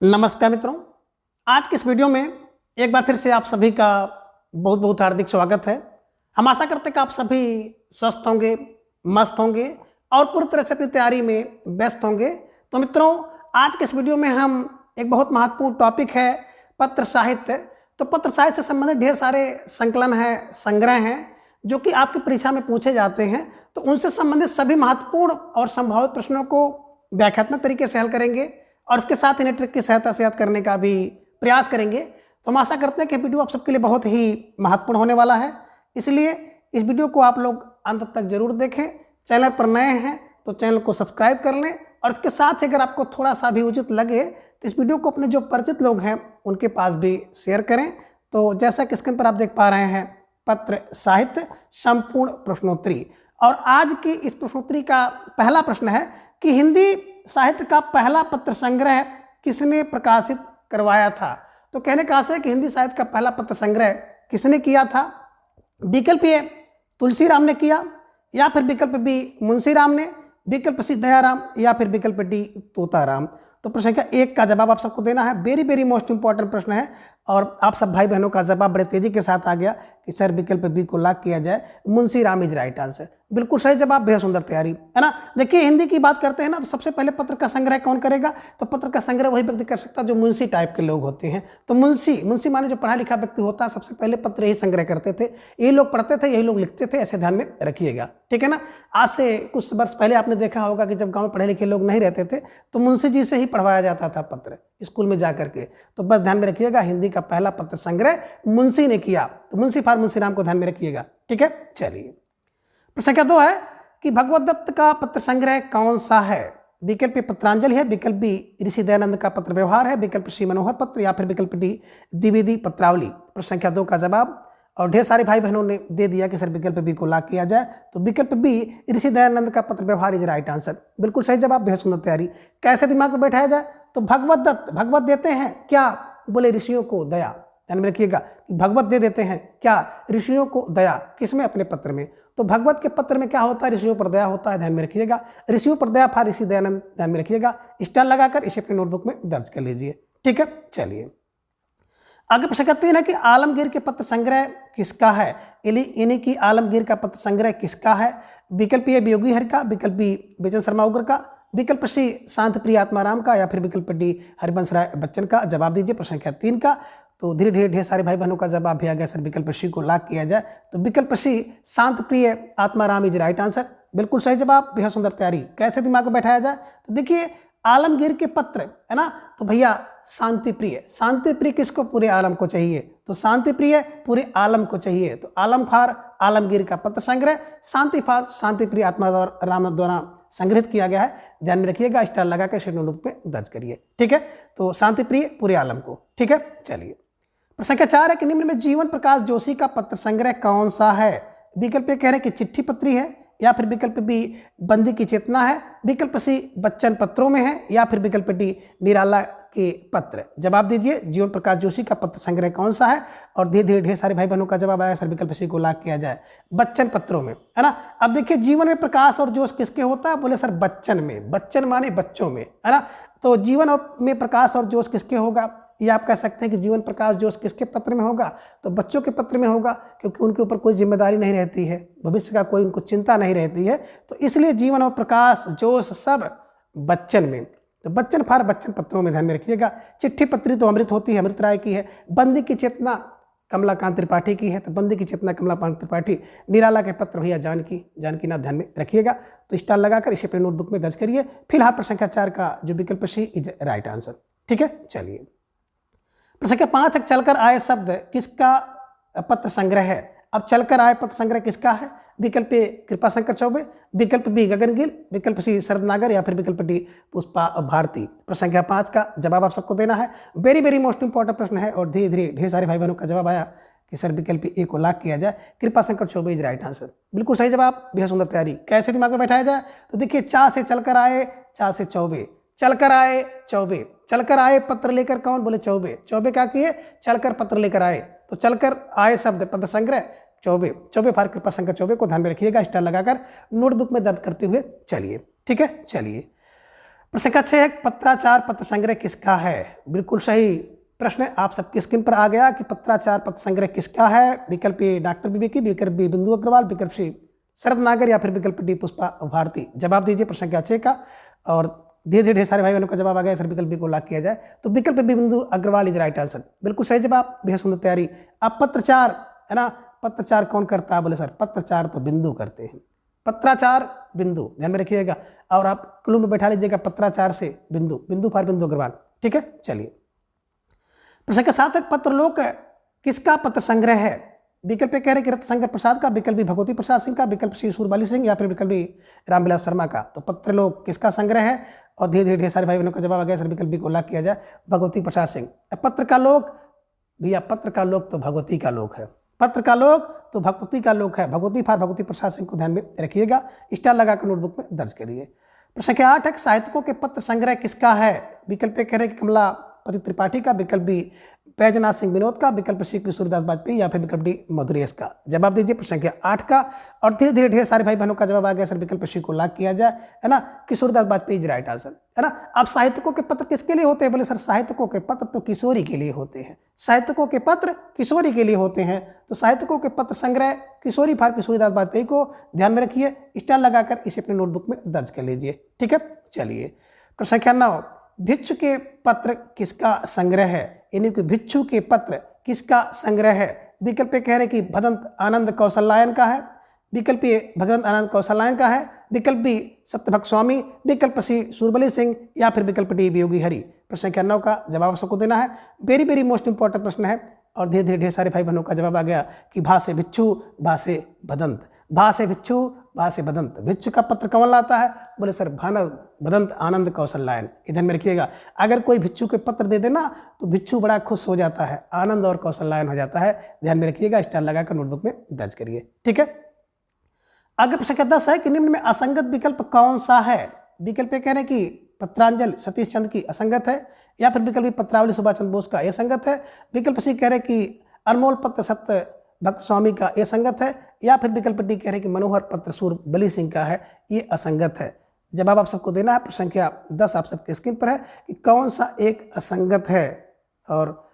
नमस्कार मित्रों, आज के इस वीडियो में एक बार फिर से आप सभी का बहुत बहुत हार्दिक स्वागत है। हम आशा करते हैं कि आप सभी स्वस्थ होंगे, मस्त होंगे और पूरी तरह से अपनी तैयारी में व्यस्त होंगे। तो मित्रों, आज के इस वीडियो में हम एक बहुत महत्वपूर्ण टॉपिक है पत्र साहित्य। तो पत्र साहित्य से संबंधित ढेर सारे संकलन हैं, संग्रह हैं जो कि आपकी परीक्षा में पूछे जाते हैं। तो उनसे संबंधित सभी महत्वपूर्ण और संभावित प्रश्नों को व्याख्यात्मक तरीके से हल करेंगे और इसके साथ इन्हें ट्रिक की सहायता से याद करने का भी प्रयास करेंगे। तो हम आशा करते हैं कि वीडियो आप सबके लिए बहुत ही महत्वपूर्ण होने वाला है, इसलिए इस वीडियो को आप लोग अंत तक जरूर देखें। चैनल पर नए हैं तो चैनल को सब्सक्राइब कर लें और इसके साथ ही अगर आपको थोड़ा सा भी उचित लगे तो इस वीडियो को अपने जो परिचित लोग हैं उनके पास भी शेयर करें। तो जैसा कि स्क्रीन पर आप देख पा रहे हैं, पत्र साहित्य संपूर्ण प्रश्नोत्तरी, और आज की इस प्रश्नोत्तरी का पहला प्रश्न है कि हिंदी साहित्य का पहला पत्र संग्रह किसने प्रकाशित करवाया था। तो कहने का आशय है कि हिंदी साहित्य का पहला पत्र संग्रह किसने किया था। विकल्प ए तुलसी राम ने किया, या फिर विकल्प बी मुंशी राम ने, विकल्प सी दयाराम, या फिर विकल्प डी तोताराम। तो प्रश्न संख्या 1 का जवाब आप सबको देना है। वेरी वेरी मोस्ट इंपॉर्टेंट प्रश्न है और आप सब भाई बहनों का जवाब बड़े तेजी के साथ आ गया कि सर विकल्प बी को लॉक किया जाए, Munshi Ram is right answer. बिल्कुल सही जवाब, बेहद सुंदर तैयारी है ना। देखिए, हिंदी की बात करते हैं ना तो सबसे पहले पत्र का संग्रह कौन करेगा, तो पत्र का संग्रह वही व्यक्ति कर सकता है जो मुंशी टाइप के लोग होते हैं। तो मुंशी माने जो पढ़ा लिखा व्यक्ति होता है, सबसे पहले पत्र ही संग्रह करते थे, यही लोग पढ़ते थे, यही लोग लिखते थे, ऐसे ध्यान में रखिएगा, ठीक है ना। आज से कुछ वर्ष पहले आपने देखा होगा कि जब गाँव में पढ़े लिखे लोग नहीं रहते थे तो मुंशी जी से ही पढ़वाया जाता था पत्र स्कूल में जा करके। तो बस ध्यान में रखिएगा, हिंदी का पहला पत्र संग्रह मुंशी ने किया, तो मुंशी फार मुंशी राम को ध्यान में रखिएगा, ठीक है। चलिए, प्रश्न संख्या 2 है कि भगवत दत्त का पत्र संग्रह कौन सा है। विकल्प ए पत्रांजलि है, विकल्प बी ऋषि दयानंद का पत्र व्यवहार है, विकल्प सी मनोहर पत्र, या फिर विकल्प डी द्विवेदी पत्रावली। प्रश्न संख्या 2 का जवाब, और ढेर सारे भाई बहनों ने दे दिया कि सर विकल्प बी को लॉक किया जाए, तो विकल्प बी ऋषि दयानंद का पत्र व्यवहार इज राइट आंसर। बिल्कुल सही जवाब, बेहद सुंदर तैयारी। कैसे दिमाग में बैठाया जाए, तो भगवत दत्त, भगवत देते हैं क्या, बोले ऋषियों को दया। ध्यान में रखिएगा कि भगवत दे देते हैं क्या, ऋषियों को दया, किसमें, अपने पत्र में। तो भगवत के पत्र में क्या होता है, ऋषियों पर दया होता है, ध्यान में रखिएगा। ऋषियों पर दया फार ऋषि दयानंद, ध्यान में रखिएगा। स्टार लगाकर इसे अपनी नोटबुक में दर्ज कर लीजिए, ठीक है। चलिए, आगे प्रश्न करते हैं कि आलमगीर के पत्र संग्रह किसका है, यानी कि आलमगीर का पत्र संग्रह किसका है। विकल्प ए योगी हरि का, विकल्प बी बेचन शर्मा उग्र का, विकल्प सी शांत प्रिय आत्माराम का, या फिर विकल्प डी हरिवंश राय बच्चन का। जवाब दीजिए प्रश्न संख्या 3 का। तो धीरे धीरे ढेर सारे भाई बहनों का जवाब भी आ गया, सर विकल्प सी को लॉक किया जाए, तो विकल्प सी शांत प्रिय आत्माराम इज राइट आंसर। बिल्कुल सही जवाब, बेहद सुंदर तैयारी। कैसे दिमाग को बैठाया जाए, तो देखिए आलमगीर के पत्र है ना, तो भैया शांति प्रिय, शांति प्रिय किसको, पूरे आलम को चाहिए, तो शांति प्रिय पूरे आलम को चाहिए। तो आलम फार आलमगीर का पत्र संग्रह, शांति फार शांति प्रिय आत्माराम द्वारा संग्रहित किया गया है। ध्यान में रखिएगा, स्टार लगा के शेड नोटबुक पे दर्ज करिए, ठीक है। तो शांति प्रिय पूरे आलम को, ठीक है। चलिए, प्रश्न संख्या 4 है कि निम्न में जीवन प्रकाश जोशी का पत्र संग्रह कौन सा है। विकल्प ए कह रहे हैं कि चिट्ठी पत्री है, या फिर विकल्प बी बंदी की चेतना है, विकल्प सी बच्चन पत्रों में है, या फिर विकल्प डी निराला के पत्र। जवाब दीजिए, जीवन प्रकाश जोशी का पत्र संग्रह कौन सा है। और धीरे धीरे ढेर सारे भाई बहनों का जवाब आया, सर विकल्प सी को लॉक किया जाए, बच्चन पत्रों में, है ना। अब देखिए, जीवन में प्रकाश और जोश किसके होता है, बोले सर बच्चन में, बच्चन माने बच्चों में, है ना। तो जीवन में प्रकाश और जोश किसके होगा, ये आप कह सकते हैं कि जीवन प्रकाश जोश किसके पत्र में होगा, तो बच्चों के पत्र में होगा, क्योंकि उनके ऊपर कोई जिम्मेदारी नहीं रहती है, भविष्य का कोई उनको चिंता नहीं रहती है, तो इसलिए जीवन और प्रकाश जोश सब बच्चन में। तो बच्चन फार बच्चन पत्रों में, ध्यान में रखिएगा। चिट्ठी पत्री तो अमृत होती है, अमृत राय की है। बंदी की चेतना कमलाकांत त्रिपाठी की है, तो बंदी की चेतना कमलाकांत त्रिपाठी। निराला के पत्र भैया जानकी नाथ, ध्यान में रखिएगा। तो स्टार लगाकर इसे अपने नोटबुक में दर्ज करिए। फिलहाल प्रश्न संख्या 4 का जो विकल्प सी इज राइट आंसर, ठीक है। चलिए, प्रश्न संख्या 5 है, चलकर आए शब्द किसका पत्र संग्रह है। अब चलकर आए पत्र संग्रह किसका है। विकल्प ए कृपाशंकर चौबे, विकल्प बी गगन गिल, विकल्प सी शरद नागर, या फिर विकल्प डी पुष्पा भारती। प्रश्न संख्या 5 का जवाब आप सबको देना है। वेरी वेरी मोस्ट इंपॉर्टेंट प्रश्न है और धीरे धीरे ढेर सारे भाई बहनों का जवाब आया कि सर विकल्प ए को लॉक किया जाए, Kripashankar Choubey is right answer. बिल्कुल सही जवाब, बेहद सुंदर तैयारी। कैसे दिमाग में बैठाया जाए, तो देखिए, चा से चलकर आए, चा से चौबे, चलकर आए चौबे, चलकर आए पत्र लेकर कौन, बोले चौबे। चौबे क्या किए, चलकर पत्र लेकर आए, तो चलकर आए शब्द पत्र संग्रह चौबे, चौबे फार कृपाशंकर चौबे को ध्यान में रखिएगा, स्टार लगाकर नोटबुक में दर्ज करते हुए चलिए, ठीक है। चलिए, प्रश्न का 6 है, पत्राचार पत्र संग्रह किसका है? बिल्कुल सही प्रश्न आप सबकी स्क्रीन पर आ गया कि पत्राचार पत्र संग्रह किसका है। विकल्प ए डॉक्टर बीबी की, विकल्प बी बिंदु अग्रवाल, विकल्प सी शरद नागर या फिर विकल्प डी पुष्पा भारती। जवाब दीजिए प्रश्न का 6 का। और धीरे धीरे ढेर सारे भाई बहनों का जवाब आ गया। सर विकल्प बी को लॉक किया जाए तो विकल्प बी बिंदु अग्रवाल इज राइट आंसर। बिल्कुल सही जवाब, बेहद सुंदर तैयारी। अब पत्रचार है ना, पत्रचार कौन करता है? बोले सर पत्रचार तो बिंदु करते हैं। पत्राचार बिंदु, ध्यान में रखिएगा। और आप क्लू में बैठा लीजिएगा पत्राचार से बिंदु, बिंदु फॉर बिंदु अग्रवाल। ठीक है, चलिए प्रश्न के 7 पत्रलोक किसका पत्र संग्रह है? विकल्प कह रहे कि रत्नशंकर प्रसाद का, विकल्प बी भगवती प्रसाद सिंह का, विकल्प सी सूरबाली सिंह या फिर विकल्प डी रामविलास शर्मा का। तो पत्रलोक किसका संग्रह है? और धीरे धीरे ढेर सारे भाई बहनों का जवाब आ गया। सर विकल्प बी को लॉक किया जाए, भगवती प्रसाद सिंह। पत्र का लोक, भैया पत्र का लोक तो भगवती का लोक है। पत्र का लोक तो भगवती का लोक है। भगवती फार भगवती प्रसाद सिंह को ध्यान में रखिएगा, स्टार लगाकर नोटबुक में दर्ज करिए। प्रश्न के 8 है, साहित्यकों के पत्र संग्रह किसका है? विकल्प कह रहे कि कमलापति त्रिपाठी का, विकल्प बी बैजनाथ सिंह विनोद का, विकल्प सी किशोरीदास वाजपेयी या फिर विकल्प डी मधुरेश का। जवाब दीजिए प्रश्न के 8 का। और धीरे धीरे ढेर सारे भाई बहनों का जवाब आ गया। सर विकल्प सी को लॉक किया जाए, है ना, Kishoridas Vajpayee is right answer, है ना। अब साहित्यकों के पत्र किसके लिए होते हैं? बोले सर साहित्यकों के पत्र तो किशोरी के लिए होते हैं। साहित्यकों के पत्र किशोरी के लिए होते हैं। तो साहित्यकों के पत्र संग्रह किशोरी फार किशोरीदास वाजपेयी को ध्यान में रखिए, स्टार लगाकर इसे अपने नोटबुक में दर्ज कर लीजिए। ठीक है, चलिए प्रश्न संख्या 9, भिक्षु के पत्र किसका संग्रह है? यानी कि भिक्षु के पत्र किसका संग्रह है? विकल्प कह रहे कि भदंत आनंद कौशल्यायन का है, विकल्प ए भगवंत आनंद कौशल्यायन का है, विकल्प बी सत्यभक्त स्वामी, विकल्प सी सूरबली सिंह या फिर विकल्प डी वियोगी हरि। प्रश्न संख्या 9 का जवाब सबको देना है। वेरी वेरी मोस्ट इंपॉर्टेंट प्रश्न है। और धीरे धीरे ढेर सारे भाई बहनों का जवाब आ गया कि भा से भिक्षु, भा से भदंत, भा से भिक्षु, भा से भदंत। भिक्षु का पत्र कौन लाता है? बोले सर भानव भदंत आनंद कौशल्यायन। इधर में रखिएगा, अगर कोई भिक्षु के पत्र दे देना तो भिक्षु बड़ा खुश हो जाता है, आनंद और कौशल्यायन हो जाता है। ध्यान में रखिएगा, स्टार लगाकर नोटबुक में दर्ज करिए। ठीक है, आगे प्रश्न 10 है कि निम्न में असंगत विकल्प कौन सा है? विकल्प कह रहे कि पत्रांजलि सतीश चंद्र की असंगत है, या फिर विकल्प पत्रावली सुभाष चंद्र बोस का यह संगत है, विकल्प सी कह रहे कि अनमोल पत्र सत्य भक्त स्वामी का यह संगत है, या फिर विकल्प डी कह रहे कि मनोहर पत्र सूरबली सिंह का है, ये असंगत है। जवाब आप सबको देना है। प्रश्न संख्या 10 आप सबके स्क्रीन पर है कि कौन सा एक असंगत है, और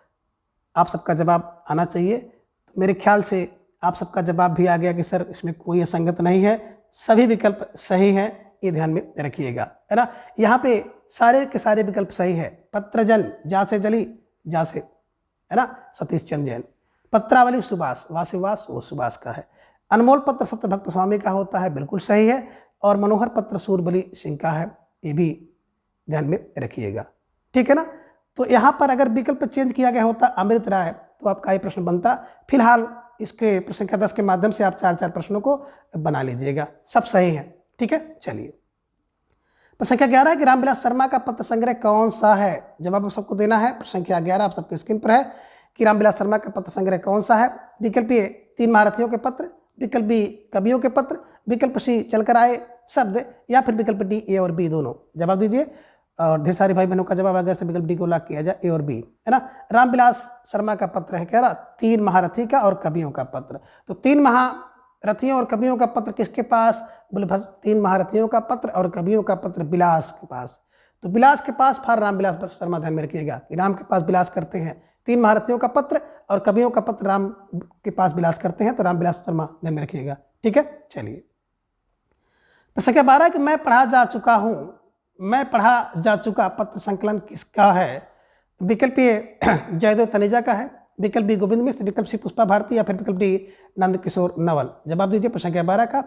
आप सबका जवाब आना चाहिए। तो मेरे ख्याल से आप सबका जवाब भी आ गया कि सर इसमें कोई असंगत नहीं है, सभी विकल्प सही हैं, ये ध्यान में रखिएगा, है ना। यहाँ पे सारे के सारे विकल्प सही है। पत्रजन जा से जली, जा से, है ना, सतीश चंद्र जैन। पत्रावली सुभाष, वास वो सुभाष का है। अनमोल पत्र सत्यभक्त स्वामी का होता है, बिल्कुल सही है। और मनोहर पत्र सूरबली सिंह का है, ये भी ध्यान में रखिएगा। ठीक है ना। तो यहाँ पर अगर विकल्प चेंज किया गया होता अमृत राय तो आपका ये प्रश्न बनता। फिलहाल इसके प्रश्न संख्या 10 के माध्यम से आप 4-4 प्रश्नों को बना लीजिएगा, सब सही है। ठीक है, चलिए प्रश्न संख्या 11 है कि रामविलास शर्मा का पत्र संग्रह कौन सा है? जवाब आप सबको देना है। प्रश्न संख्या 11 आप सबके स्क्रीन पर है कि रामविलास शर्मा का पत्र संग्रह कौन सा है? विकल्प ए 3 महारथियों के पत्र, विकल्प बी कवियों के पत्र, विकल्प सी चलकर आए शब्द, या फिर विकल्प डी ए और बी दोनों। जवाब दीजिए। और ढेर सारे भाई बहनों का जवाब आ गया, विकल्प डी को लॉक किया जाए, ए और बी, है ना। रामविलास शर्मा का पत्र है कह रहा 3 महारथी का और कवियों का पत्र। तो 3 महारथियों और कवियों का पत्र किसके पास? बोले 3 महारथियों का पत्र और कवियों का पत्र बिलास के पास। तो बिलास के पास फार रामविलास शर्मा। ध्यान में रखिएगा कि राम के पास बिलास करते हैं, 3 महारथियों का पत्र और कवियों का पत्र राम के पास बिलास करते हैं, तो रामविलास शर्मा ध्यान में रखिएगा। ठीक है, चलिए प्रश्न संख्या 12 कि मैं पढ़ा जा चुका हूँ, मैं पढ़ा जा चुका पत्र संकलन किसका है? विकल्प ए जयदेव तनेजा का है, विकल्प बी गोविंद मिश्र, विकल्प सी पुष्पा भारती या फिर विकल्प डी नंद किशोर नवल। जवाब दीजिए प्रश्न संख्या 12 का।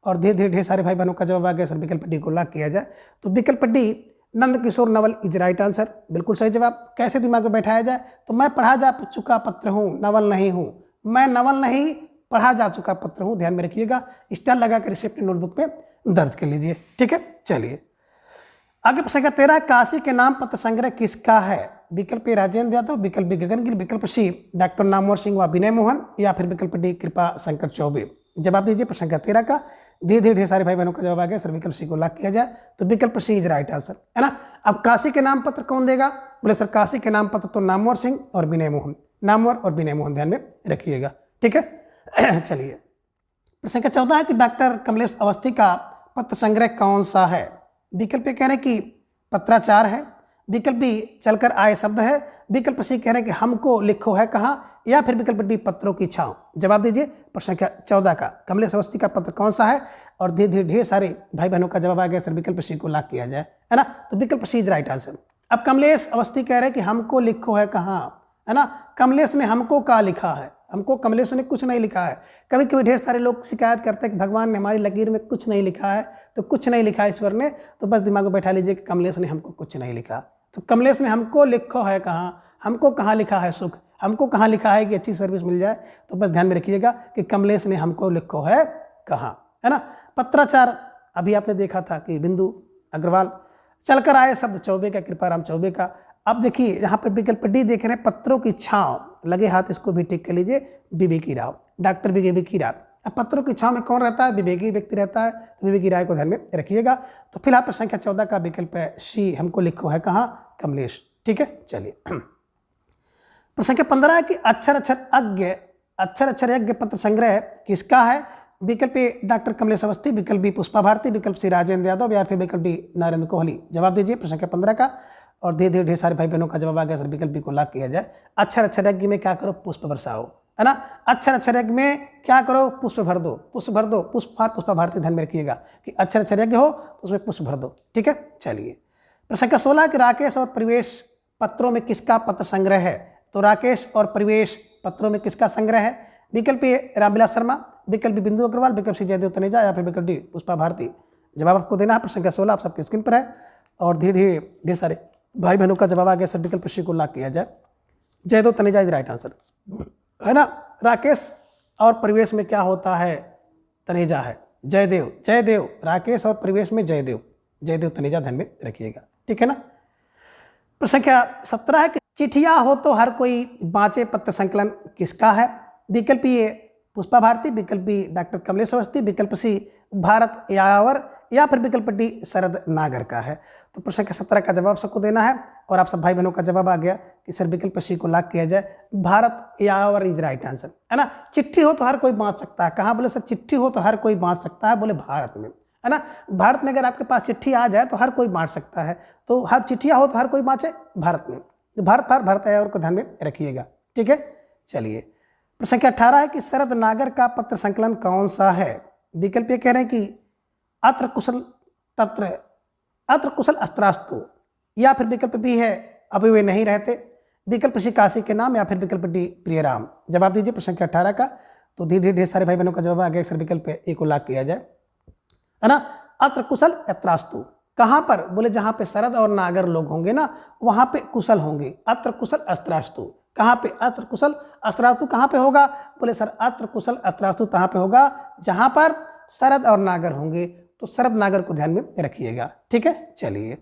और धीरे धीरे ढेर सारे भाई बहनों का जवाब आ गया, सर विकल्प डी को लॉक किया जाए। तो विकल्प D Nand Kishore Naval is right answer, बिल्कुल सही जवाब। कैसे दिमाग में बैठाया जाए? तो मैं पढ़ा जा चुका पत्र हूँ, नवल नहीं हूँ। मैं नवल नहीं, पढ़ा जा चुका पत्र हूँ। ध्यान में रखिएगा, स्टार लगाकर इसे अपनी नोटबुक में दर्ज कर लीजिए। ठीक है, चलिए आगे प्रश्न संख्या 13 काशी के नाम पत्र संग्रह किसका है? विकल्प ए राजेंद्र यादव, विकल्प बी गगन गिल, विकल्प सी डॉक्टर नामवर सिंह व विनय मोहन या फिर विकल्प डी कृपा शंकर चौबे। जवाब दीजिए प्रश्न संख्या 13 का। धीरे धीरे ढेर सारे भाई बहनों का जवाब आ गया, सर विकल्प सी को लॉक किया जाए। तो विकल्प सी इज राइट आंसर, है ना। अब काशी के नाम पत्र कौन देगा? बोले सर काशी के नाम पत्र तो नामवर सिंह और विनय मोहन, नामवर और विनय मोहन, ध्यान में रखिएगा। ठीक है, चलिए प्रश्न संख्या 14 है कि डॉक्टर कमलेश अवस्थी का पत्र संग्रह कौन सा है? विकल्प कह रहे हैं कि पत्राचार है। विकल्प बी चलकर आए शब्द है। विकल्प सी कह रहे हैं कि हमको लिखो है कहाँ, या फिर विकल्प डी पत्रों की छाँव। जवाब दीजिए प्रश्न संख्या 14 का कमलेश अवस्थी का पत्र कौन सा है। और धीरे धीरे ढेर सारे भाई बहनों का जवाब आ गया सर विकल्प सी को लॉक किया जाए, है ना। तो विकल्प सी इज राइट आंसर। अब कमलेश अवस्थी कह रहे हैं कि हमको लिखो है कहाँ, है ना। कमलेश ने हमको क्या लिखा है, हमको कमलेश ने कुछ नहीं लिखा है। कभी कभी ढेर सारे लोग शिकायत करते हैं कि भगवान ने हमारी लकीर में कुछ नहीं लिखा है, तो कुछ नहीं लिखा ईश्वर ने, तो बस दिमाग में बैठा लीजिए कि कमलेश ने हमको कुछ नहीं लिखा। तो कमलेश ने हमको लिखो है कहाँ, हमको कहाँ लिखा है सुख, हमको कहाँ लिखा है कि अच्छी सर्विस मिल जाए। तो बस ध्यान में रखिएगा कि कमलेश ने हमको लिखो है कहाँ, है ना। पत्राचार अभी आपने देखा था कि बिंदु अग्रवाल। चलकर आए शब्द चौबे का, कृपाराम चौबे का। अब देखिए यहाँ पर विकल्प डी देख रहे हैं पत्रों की छाँव, लगे हाथ इसको भी टिक कर लीजिए, विवेकी राव, डॉक्टर विवेकी राव। अब पत्रों की छाँव में कौन रहता है, विवेकी व्यक्ति रहता है, तो विवेकी राय को ध्यान में रखिएगा। तो फिलहाल प्रश्न संख्या 14 का विकल्प है सी, हमको लिखो है कहाँ, कमलेश। ठीक है, चलिए प्रश्न संख्या 15 है कि अक्षर अक्षर यज्ञ पत्र संग्रह किसका है। विकल्प ए डॉक्टर कमलेश अवस्थी, विकल्प बी पुष्पा भारती, विकल्प सी राजेंद्र यादव, या फिर विकल्प डी नरेंद्र कोहली। जवाब दीजिए प्रश्न संख्या 15 का। और धीरे धीरे ढेर सारे भाई बहनों का जवाब आ गया सर विकल्प बी को लॉक किया जाए। अक्षर यज्ञ में क्या करो, पुष्प बरसाओ, है ना। अक्षर यज्ञ में क्या करो, पुष्प भर दो, पुष्प भर दो, पुष्पा भारती। ध्यान में रखिएगा कि अक्षर यज्ञ हो तो उसमें पुष्प भर दो। ठीक है, चलिए प्रश्न संख्या 16 कि राकेश और परिवेश पत्रों में किसका पत्र संग्रह है। तो राकेश और परिवेश पत्रों में किसका संग्रह है। विकल्प ए रामविलास शर्मा, विकल्प बी बिंदु अग्रवाल, विकल्प सी जयदेव तनेजा, या फिर विकल्प डी पुष्पा भारती। जवाब आपको देना है। प्रश्न संख्या 16 आप सबके स्क्रीन पर है। और धीरे धीरे ढेर सारे भाई बहनों का जवाब आ गया सर विकल्प सी को लॉक किया जाए। Jaidev Taneja is right answer, है ना। राकेश और परिवेश में क्या होता है, तनेजा है। जयदेव राकेश और परिवेश में जयदेव तनेजा ध्यान में रखिएगा। ठीक है ना। प्रश्न संख्या 17 है कि चिट्ठियाँ हो तो हर कोई बाँचे पत्र संकलन किसका है। विकल्प ए पुष्पा भारती, विकल्प बी डॉक्टर कमलेश अवस्थी, विकल्प सी भारत यावर, या फिर विकल्प डी शरद नागर का है। तो प्रश्न संख्या 17 का जवाब सबको देना है। और आप सब भाई बहनों का जवाब आ गया कि सर विकल्प सी को लॉक किया जाए, भारत यावर इज राइट आंसर, है ना। चिट्ठी हो तो हर कोई बाँच सकता है, कहाँ बोले सर चिट्ठी हो तो हर कोई बाँच सकता है, बोले भारत में, है ना। भारत में अगर आपके पास चिट्ठी आ जाए तो हर कोई बाँट सकता है, तो हर चिट्ठियाँ हो तो हर कोई बाँचे भारत में। भारत यावर को ध्यान में रखिएगा। ठीक है, चलिए प्रश्न संख्या 18 है कि शरद नागर का पत्र संकलन कौन सा है। विकल्प ये कह रहे हैं कि अत्र कुशल अस्त्रास्तु, या फिर विकल्प बी है अभी वे नहीं रहते, विकल्प सी काशी के नाम, या फिर विकल्प डी प्रियराम। जवाब दीजिए प्रश्न संख्या 18 का। तो धीरे धीरे सारे भाई बहनों का जवाब आ गया सर विकल्प ए को लॉक किया जाए, है ना। अत्र कुशल अस्त्रास्तु कहाँ पर, बोले जहाँ पे शरद और नागर लोग होंगे ना वहाँ पे कुशल होंगे। अत्र कुशल अस्त्रास्तु कहाँ पे, अत्र कुशल अस्त्रास्तु कहाँ पे होगा, बोले सर अत्र कुशल अस्त्रास्तु कहाँ पे होगा, जहाँ पर शरद और नागर होंगे। तो शरद नागर को ध्यान में रखिएगा। ठीक है, चलिए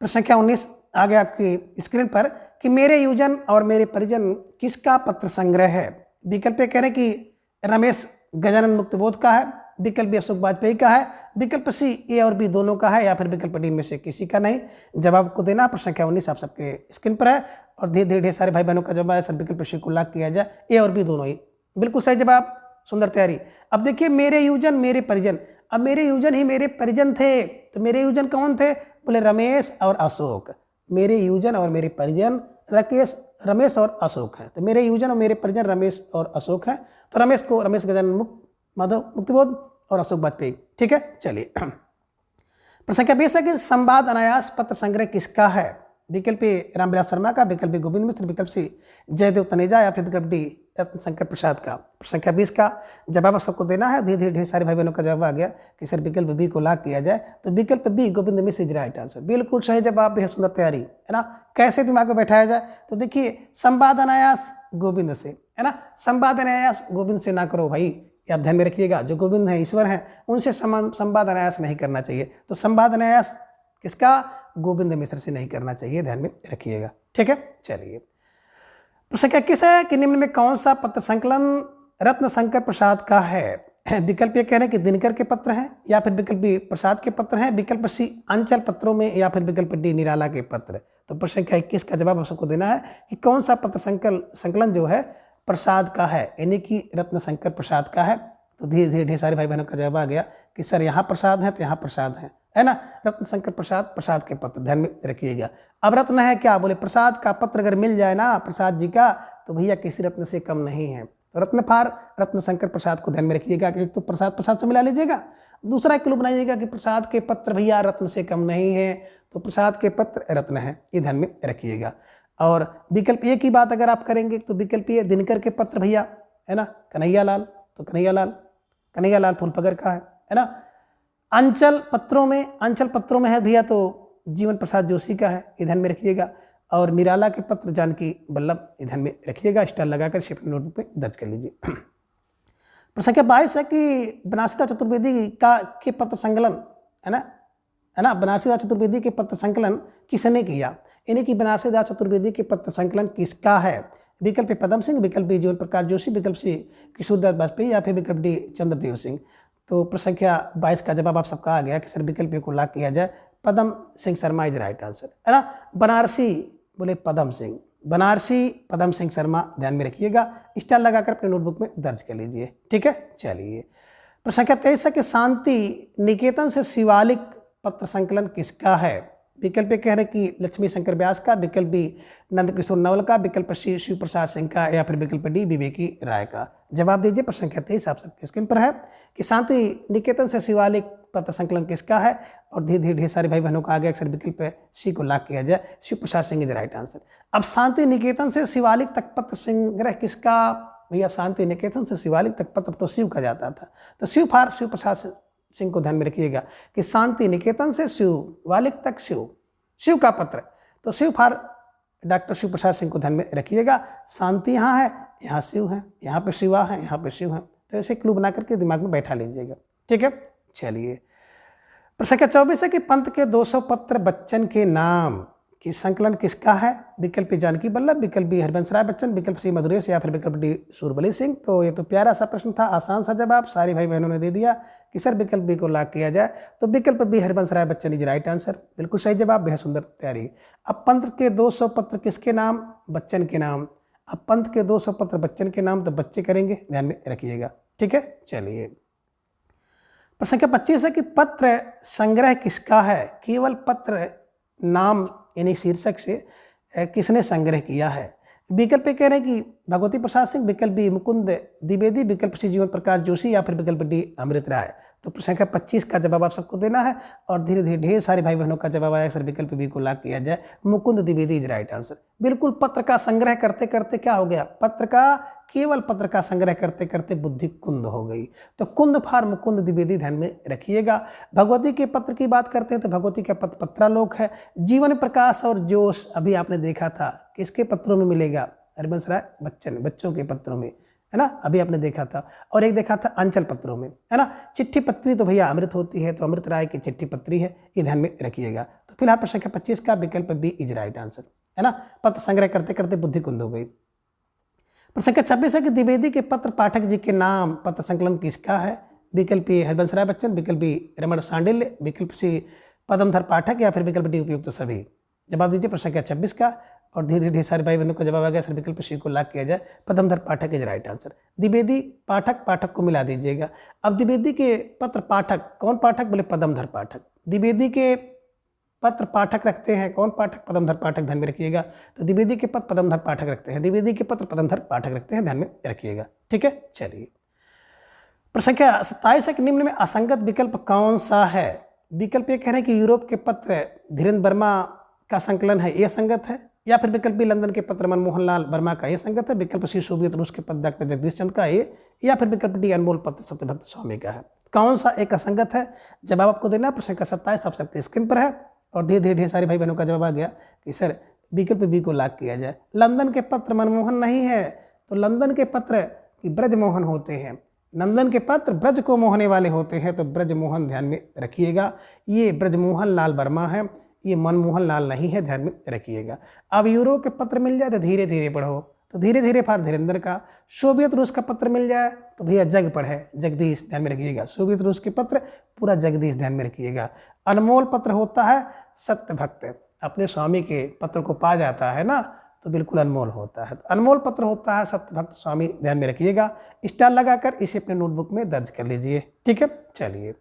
प्रश्न संख्या 19 आ गया आपकी स्क्रीन पर कि मेरे युजन और मेरे परिजन किसका पत्र संग्रह है। विकल्प कह रहे हैं कि रमेश गजानन मुक्तबोध का है, विकल्प बी अशोक वाजपेयी का है, विकल्प सी ए और बी दोनों का है, या फिर विकल्प डी में से किसी का नहीं। जवाब को देना। प्रश्न संख्या 19 आप सबके स्क्रीन पर है। और धीरे धीरे ढेर सारे भाई बहनों का जवाब है सर विकल्प सी को लॉक किया जाए, ए और बी दोनों ही बिल्कुल सही जवाब। सुंदर तैयारी। अब देखिए मेरे युजन मेरे परिजन, अब मेरे युजन ही मेरे परिजन थे, तो मेरे युजन कौन थे, बोले रमेश और अशोक। मेरे युजन और मेरे परिजन रमेश और अशोक हैं। तो मेरे युजन और मेरे परिजन रमेश और अशोक हैं। तो रमेश को रमेश गजानन माधव मुक्तिबोध और अशोक वाजपेयी। ठीक है, चलिए प्रश्न संख्या 20 है कि संवाद अनायास पत्र संग्रह किसका है। विकल्प ए रामविलास शर्मा का, विकल्प बी गोविंद मिश्र, विकल्प सी जयदेव तनेजा, या फिर विकल्प डी रत्नशंकर प्रसाद का। प्रश्न संख्या 20 का जवाब सबको देना है। धीरे धीरे ढेर सारे भाई बहनों का जवाब आ गया कि सर विकल्प बी को लॉक किया जाए। तो विकल्प B Govind Mishra is right answer, बिल्कुल सही जवाब। बेहद सुंदर तैयारी, है ना। कैसे दिमाग में बैठाया जाए, तो देखिए संवाद अनायास गोविंद से, है ना। संवाद अनायास गोविंद से ना करो भाई, आप ध्यान में रखिएगा। जो गोविंद है ईश्वर हैं, उनसे संवाद अनायास नहीं करना चाहिए। तो संवाद अनायास किसका, गोविंद मिश्र से नहीं करना चाहिए, ध्यान में रखिएगा। ठीक है, चलिए प्रश्न क्या किस है कि निम्न में कौन सा पत्र संकलन रत्नशंकर प्रसाद का है। विकल्प ये कह रहे हैं कि दिनकर के पत्र हैं, या फिर विकल्प बी प्रसाद के पत्र हैं, विकल्प सी अंचल पत्रों में, या फिर विकल्प डी निराला के पत्र। तो प्रश्न क्या 21 का जवाब आप सबको देना है कि कौन सा पत्र संकलन जो है प्रसाद का है, यानी कि रत्नशंकर प्रसाद का है। तो धीरे धीरे ढेर सारे भाई बहनों का जवाब आ गया कि सर यहाँ प्रसाद है तो यहाँ प्रसाद है, है ना। रत्न शंकर प्रसाद, प्रसाद के पत्र ध्यान में रखिएगा। अब रत्न है क्या, बोले प्रसाद का पत्र अगर मिल जाए ना प्रसाद जी का तो भैया किसी रत्न से कम नहीं है। तो रत्नफार रत्न शंकर प्रसाद को ध्यान में रखिएगा कि एक तो प्रसाद प्रसाद से मिला लीजिएगा, दूसरा क्लू बनाइएगा कि प्रसाद के पत्र भैया रत्न से कम नहीं है, तो प्रसाद के पत्र रत्न है, ये ध्यान में रखिएगा। और विकल्प ए की बात अगर आप करेंगे तो विकल्प ए दिनकर के पत्र भैया, है ना। कन्हैया लाल, तो कन्हैया लाल फूलपगर का है ना। अंचल पत्रों में है भैया तो जीवन प्रसाद जोशी का है, ये ध्यान में रखिएगा। और निराला के पत्र जानकी वल्लभ, ये ध्यान में रखिएगा, स्टार लगाकर अपने नोटबुक में दर्ज कर लीजिए। प्रश्न संख्या 22 है कि बनारसी दास चतुर्वेदी के पत्र संकलन, है ना, बनारसी दास चतुर्वेदी के पत्र संकलन किसने किया, यानी कि बनारसी दास चतुर्वेदी के पत्र संकलन किसका है। विकल्प पदम सिंह, विकल्प बी जीवन प्रकाश जोशी, विकल्प सी किशोरदास वाजपेयी या फिर विकल्प डी चंद्रदेव सिंह। तो प्रश्न संख्या 22 का जवाब आप सबका आ गया कि सर विकल्प को लॉक किया जाए, Padam Singh Sharma is right answer, है ना। बनारसी बोले पदम सिंह, बनारसी पदम सिंह शर्मा, ध्यान में रखिएगा, स्टार लगाकर अपने नोटबुक में दर्ज कर लीजिए, ठीक है। चलिए प्रश्न संख्या 23 है कि शांति निकेतन से शिवालिक पत्र संकलन किसका है। विकल्प कह रहे कि लक्ष्मी शंकर व्यास का, विकल्प बी नंदकिशोर नवल का, विकल्प सी शिव प्रसाद सिंह का या फिर विकल्प डी विवेकी राय का। जवाब दीजिए। प्रश्न संख्या 23 आप सबके स्क्रीन पर है कि शांति निकेतन से शिवालिक पत्र संकलन किसका है, और धीरे धीरे ढेर सारे भाई बहनों का आगे अक्सर विकल्प सी को लॉक किया जाए, Shiv Prasad Singh is right answer. अब शांति निकेतन से शिवालिक तक पत्र संग्रह किसका, भैया शांति निकेतन से शिवालिक तक पत्र तो शिव का जाता था, तो शिव प्रसाद सिंह को ध्यान में रखिएगा कि शांति निकेतन से शिवालिक तक शिव का पत्र, तो डॉक्टर शिव प्रसाद सिंह को ध्यान में रखिएगा। शांति यहाँ है, यहाँ शिव है, यहाँ पे शिवा है, यहाँ पे शिव है, तो ऐसे क्लू बना करके दिमाग में बैठा लीजिएगा, ठीक है। चलिए प्रश्न संख्या 24 है कि पंत के 200 पत्र बच्चन के नाम की संकलन किसका है। विकल्प जानकी वल्लभ, विकल्प बी हरिवंश राय बच्चन, विकल्प सी मधुरेश या फिर विकल्प डी सूरबली सिंह। तो ये तो प्यारा सा प्रश्न था, आसान सा जवाब सारे भाई बहनों ने दे दिया कि सर विकल्प बी को लॉक किया जाए, तो विकल्प B Harivansh Rai Bachchan is right answer, बिल्कुल सही जवाब, बेहद सुंदर तैयारी। अब पंत के 200 पत्र किसके नाम, बच्चन के नाम। अब पंत के 200 पत्र बच्चन के नाम तो बच्चे करेंगे, ध्यान में रखिएगा, ठीक है। चलिए प्रश्न संख्या 25 है कि पत्र संग्रह किसका है। केवल पत्र नाम यानी शीर्षक से किसने संग्रह किया है। विकल्प कह रहे हैं कि भगवती प्रसाद सिंह, विकल्प बी मुकुंद द्विवेदी, विकल्प सी जीवन प्रकाश जोशी या फिर विकल्प डी अमृत राय। तो प्रश्न संख्या 25 का जवाब आप सबको देना है, और धीरे धीरे ढेर सारे भाई बहनों का जवाब आया सर विकल्प बी को लॉक किया जाए, Mukund Dwivedi is right answer. बिल्कुल पत्र का संग्रह करते करते क्या हो गया, केवल पत्र का संग्रह करते करते बुद्धि कुंद हो गई, तो कुंद फार मुकुंद द्विवेदी ध्यान में रखिएगा। भगवती के पत्र की बात करते हैं तो भगवती का पत्र पत्रालोक है। जीवन प्रकाश और जोश अभी आपने देखा था, किसके पत्रों में मिलेगा, हरिवंश राय बच्चन, बच्चों के पत्रों में, है ना, अभी आपने देखा था। और एक देखा था अंचल पत्रों में, है ना। चिट्ठी पत्री तो भैया अमृत होती है, तो अमृत राय की चिट्ठी पत्री है, ये ध्यान में रखिएगा। तो फिलहाल प्रश्न संख्या 25 का विकल्प बी इज राइट आंसर, है ना। पत्र संग्रह करते करते बुद्धि कुंद हो गई। प्रश्न संख्या 26 है कि द्विवेदी के पत्र पाठक जी के नाम पत्र संकलन किसका है। विकल्प ए हरिवंश राय बच्चन, विकल्प बी रमण सांडिल्य, विकल्प सी पदमधर पाठक या फिर विकल्प डी उपयुक्त सभी। जवाब दीजिए प्रश्न संख्या 26 का, और धीरे धीरे सारे भाई बहनों को जवाब आ गया सर विकल्प सी को लॉक किया जाए, पदमधर पाठक इज राइट आंसर। द्विवेदी पाठक को मिला दीजिएगा। अब द्विवेदी के पत्र पाठक, कौन पाठक, बोले पदमधर पाठक। द्विवेदी के पत्र पाठक रखते हैं कौन पाठक, पदमधर पाठक, ध्यान में रखिएगा। तो द्विवेदी के पत्र पदमधर पाठक रखते हैं, द्विवेदी के पत्र पदमधर पाठक रखते हैं, ध्यान में रखिएगा, ठीक है। चलिए प्रश्न संख्या 27 है कि निम्न में असंगत विकल्प कौन सा है। विकल्प ये कह रहे हैं कि यूरोप के पत्र धीरेन्द्र वर्मा का संकलन है, ये संगत है, या फिर विकल्प बी लंदन के पत्र मनमोहन लाल वर्मा का ये संगत है, विकल्प सी सोवियत रूस के पत्र डॉक्टर जगदीश चंद्र का ये, या फिर विकल्प डी अनमोल पत्र सत्यभक्त स्वामी का है। कौन सा एक असंगत है, जवाब आपको देना है। प्रश्न संख्या 27 आप सबके स्क्रीन पर है, और धीरे धीरे ढेर सारे भाई बहनों का जवाब आ गया कि सर विकल्प बी को लॉक किया जाए। लंदन के पत्र मनमोहन नहीं है, तो लंदन के पत्र ब्रजमोहन होते हैं, नंदन के पत्र ब्रज को मोहने वाले होते हैं, तो ब्रजमोहन ध्यान में रखिएगा। ये ब्रजमोहन लाल वर्मा है, ये मनमोहन लाल नहीं है, ध्यान में रखिएगा। अब यूरोप के पत्र मिल जाए तो धीरे धीरे पढ़ो, तो धीरे धीरे फार धीरेन्द्र का। सोवियत रूस का पत्र मिल जाए तो भैया जग पढ़े, जगदीश, ध्यान में रखिएगा। सोवियत रूस के पत्र पूरा जगदीश, ध्यान में रखिएगा। अनमोल पत्र होता है सत्यभक्त, अपने स्वामी के पत्र को पा जाता है ना, तो बिल्कुल अनमोल होता है। अनमोल पत्र होता है सत्यभक्त स्वामी, ध्यान में रखिएगा। स्टार लगाकर इसे अपने नोटबुक में दर्ज कर लीजिए, ठीक है। चलिए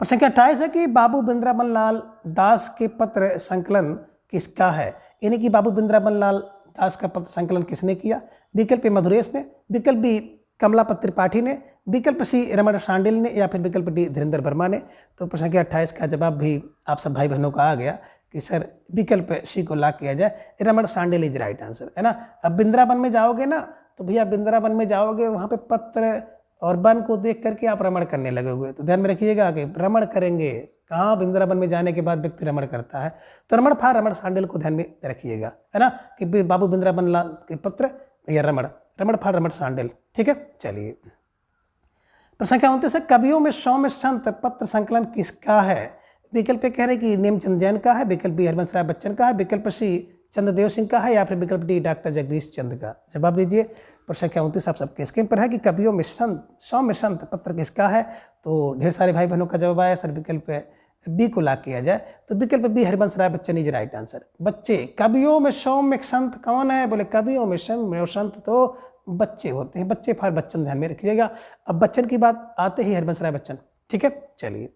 प्रश्न संख्या 28 है कि बाबू वृंदावन लाल दास के पत्र संकलन किसका है, यानी कि बाबू वृंदावन लाल दास का पत्र संकलन किसने किया। विकल्प ए मधुरेश ने, विकल्प बी कमलापत त्रिपाठी ने, विकल्प सी रमण शांडिल ने, या फिर विकल्प डी धीरेन्द्र वर्मा ने। तो प्रश्न संख्या 28 का जवाब भी आप सब भाई बहनों का आ गया कि सर विकल्प सी को लॉक किया जाए, रमण शांडिल इज राइट आंसर, है ना। अब वृंदावन में जाओगे ना तो भैया वृंदावन में जाओगे, वहाँ पे पत्र और वन को देख करके आप रमण करने लगोगे, तो ध्यान में रखिएगा कि रमण करेंगे कहाँ, वृंदावन में जाने के बाद व्यक्ति रमण करता है, तो रमण फा रमण शांडिल को ध्यान में रखिएगा, है ना, कि बाबू वृंदावन लाल के पत्र या रमण, रमण फा रमण शांडिल, ठीक है। चलिए प्रश्न संख्या 29 है कवियों में सौम्य संत पत्र संकलन किसका है। विकल्प कह रहे कि नेमचंद जैन का है, विकल्प बी हरिवंश राय बच्चन का है, विकल्प सी चंद्रदेव सिंह का है, या फिर विकल्प डी डॉक्टर जगदीश चंद्र का। जवाब दीजिए। प्रश्न संख्या 29 आप सबके स्क्रीन पर है कि कवियों में सौम्य संत पत्र किसका है। तो ढेर सारे भाई बहनों का जवाब आया सर विकल्प बी को लॉक किया जाए, तो विकल्प B Harivansh Rai Bachchan is right answer. बच्चे, कवियों में सौम्य संत कौन है, बोले कवियों में सौम्य संत तो बच्चे होते हैं, बच्चे फार बच्चन ध्यान में रखिएगा। अब बच्चन की बात आते ही हरिवंश राय बच्चन, ठीक है। चलिए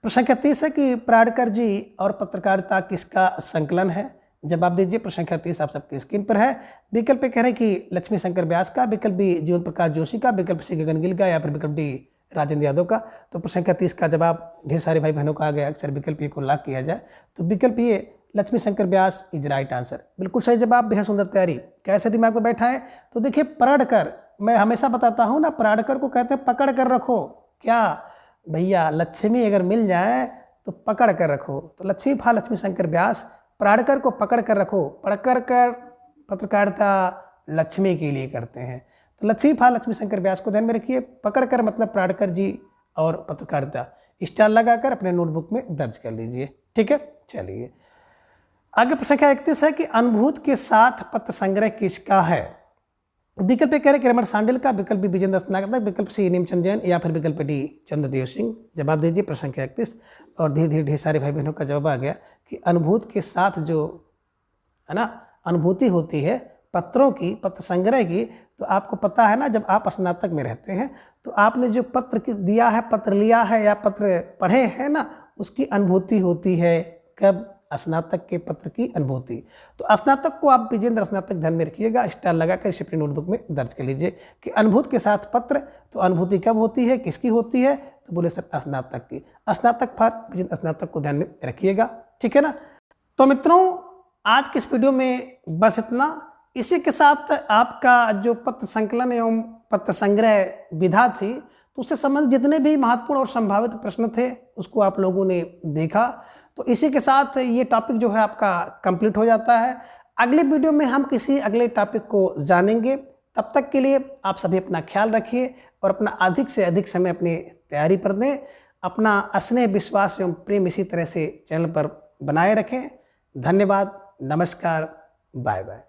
प्रश्न संख्या 30 है कि प्राडकर जी और पत्रकारिता किसका संकलन है। जवाब दीजिए। प्रश्न संख्या 30 आप सबके स्क्रीन पर है। विकल्प कह रहे हैं कि लक्ष्मी शंकर व्यास का, विकल्प बी जीवन प्रकाश जोशी का, विकल्प सी गगन गिल का, या फिर विकल्प डी राजेंद्र यादव का। तो प्रश्न संख्या 30 का जवाब ढेर सारे भाई बहनों का आ गया, अक्सर विकल्प ए को लॉक किया जाए, तो विकल्प ये लक्ष्मी शंकर व्यास इज राइट आंसर। बिल्कुल सही जवाब, बेहद सुंदर तैयारी। कैसे दिमाग में बैठा है, तो देखिए प्राडकर, मैं हमेशा बताता हूँ ना, प्राडकर को कहते हैं पकड़ कर रखो। क्या भैया, लक्ष्मी अगर मिल जाए तो पकड़ कर रखो, तो लक्ष्मी फा लक्ष्मी शंकर व्यास, प्राडकर को पकड़ कर रखो, पढ़कर कर पत्रकारिता लक्ष्मी के लिए करते हैं, तो लक्ष्मी फा लक्ष्मी शंकर व्यास को ध्यान में रखिए। पकड़ कर मतलब प्राडकर जी और पत्रकारिता, स्टार लगाकर अपने नोटबुक में दर्ज कर लीजिए, ठीक है। चलिए आगे प्रश्न संख्या 31 है कि अनुभूत के साथ पत्र संग्रह किसका है। विकल्प कह रहे कि रमण शांडिल का, विकल्प बी विजेंद्र स्नातक, विकल्प सी नेमचंद जैन, या फिर विकल्प डी चंद्रदेव सिंह। जवाब दीजिए। प्रश्न संख्या 31 और धीरे धीरे ढेर सारे भाई बहनों का जवाब आ गया कि अनुभूत के साथ जो है ना अनुभूति होती है पत्रों की, पत्र संग्रह की, तो आपको पता है ना, जब आप स्नातक में रहते हैं तो आपने जो पत्र दिया है, पत्र लिया है या पत्र पढ़े हैं ना, उसकी अनुभूति होती है। कब? स्नातक के पत्र की अनुभूति। तो स्नातक को आप विजेंद्र स्नातक ध्यान में रखिएगा, स्टार लगाकर इसे अपनी नोटबुक में दर्ज कर लीजिए कि अनुभूत के साथ पत्र, तो अनुभूति कब होती है, किसकी होती है, तो बोले सर स्नातक की। स्नातक फार विजेंद्र स्नातक को ध्यान में रखिएगा, ठीक है ना। तो मित्रों आज के इस वीडियो में बस इतना। इसी के साथ आपका जो पत्र संकलन एवं पत्र संग्रह विधा थी, तो उससे संबंधित जितने भी महत्वपूर्ण और संभावित प्रश्न थे उसको आप लोगों ने देखा। तो इसी के साथ ये टॉपिक जो है आपका कंप्लीट हो जाता है। अगले वीडियो में हम किसी अगले टॉपिक को जानेंगे। तब तक के लिए आप सभी अपना ख्याल रखिए और अपना अधिक से अधिक समय अपनी तैयारी पर दें। अपना स्नेह, विश्वास एवं प्रेम इसी तरह से चैनल पर बनाए रखें। धन्यवाद, नमस्कार, बाय बाय।